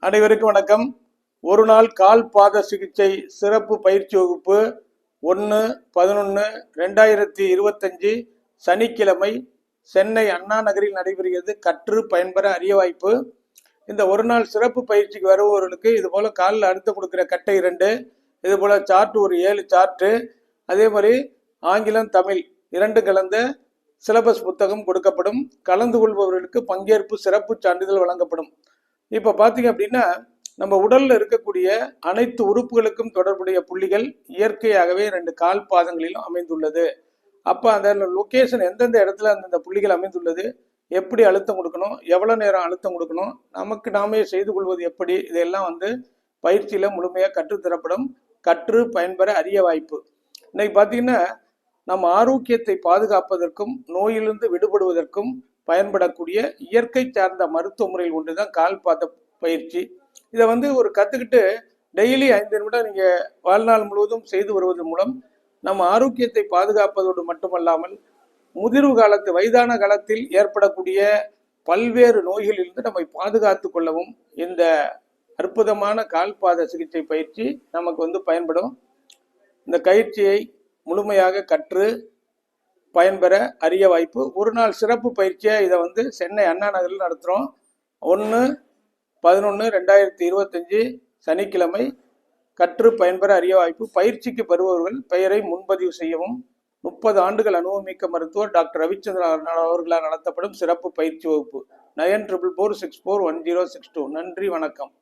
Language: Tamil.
அனைவருக்கும் வணக்கம். ஒரு நாள் கால் பாத சிகிச்சை சிறப்பு பயிற்சி வகுப்பு 1/11/2025 சனிக்கிழமை சென்னை அண்ணா நகரில் நடைபெறுகிறது. கற்று பயன்பெற அரிய வாய்ப்பு. இந்த ஒரு நாள் சிறப்பு பயிற்சிக்கு வருபவர்களுக்கு இது போல காலில் அழுத்தம் கொடுக்குற கட்டை 2, இது போல சார்ட் ஒரு 7 சார்ட்டு, அதே மாதிரி ஆங்கிலம் தமிழ் 2 கலந்த சிலபஸ் புத்தகம் கொடுக்கப்படும். கலந்து கொள்பவர்களுக்கு பங்கேற்பு சிறப்பு சான்றிதழ் வழங்கப்படும். இப்போ பார்த்தீங்க அப்படின்னா, நம்ம உடல்ல இருக்கக்கூடிய அனைத்து உறுப்புகளுக்கும் தொடர்புடைய புள்ளிகள் இயற்கையாகவே 2 கால் பாதங்களிலும் அமைந்துள்ளது. அப்போ அந்த லொக்கேஷன் எந்தெந்த இடத்துல அந்தந்த புள்ளிகள் அமைந்துள்ளது, எப்படி அழுத்தம் கொடுக்கணும், எவ்வளோ நேரம் அழுத்தம் கொடுக்கணும், நமக்கு நாமே செய்து கொள்வது எப்படி, இதெல்லாம் பயிற்சியில் முழுமையாக கற்றுத்தரப்படும். கற்று பயன்பெற அரிய வாய்ப்பு. இன்னைக்கு பார்த்தீங்கன்னா, நம்ம ஆரோக்கியத்தை பாதுகாப்பதற்கும் நோயிலிருந்து விடுபடுவதற்கும் பயன்படக்கூடிய இயற்கை சார்ந்த மருத்துவ முறையில் ஒன்று தான் கால் பாத பயிற்சி. இதை ஒரு கற்றுக்கிட்டு டெய்லி 5 நிமிடம் நீங்கள் வாழ்நாள் முழுவதும் செய்து வருவதன் மூலம் நம்ம ஆரோக்கியத்தை பாதுகாப்பதோடு மட்டுமல்லாமல் முதிர்வு காலத்து வயதான காலத்தில் ஏற்படக்கூடிய பல்வேறு நோய்களிலிருந்து நம்மை பாதுகாத்து கொள்ளவும் இந்த அற்புதமான கால்பாத சிகிச்சை பயிற்சி நமக்கு பயன்படும். இந்த பயிற்சியை முழுமையாக கற்று பயன்பெற அரிய வாய்ப்பு. ஒரு நாள் சிறப்பு பயிற்சியாக இதை சென்னை அண்ணா நகரில் நடத்துகிறோம். 1/11/2025 சனிக்கிழமை. கற்று பயன்பெற அரிய வாய்ப்பு. பயிற்சிக்கு வருபவர்கள் பெயரை முன்பதிவு செய்யவும். 30 ஆண்டுகள் அனுபவமிக்க மருத்துவர் டாக்டர் ரவிச்சந்திரன் அவர்களால் நடத்தப்படும் சிறப்பு பயிற்சி வகுப்பு. 9444641062. நன்றி, வணக்கம்.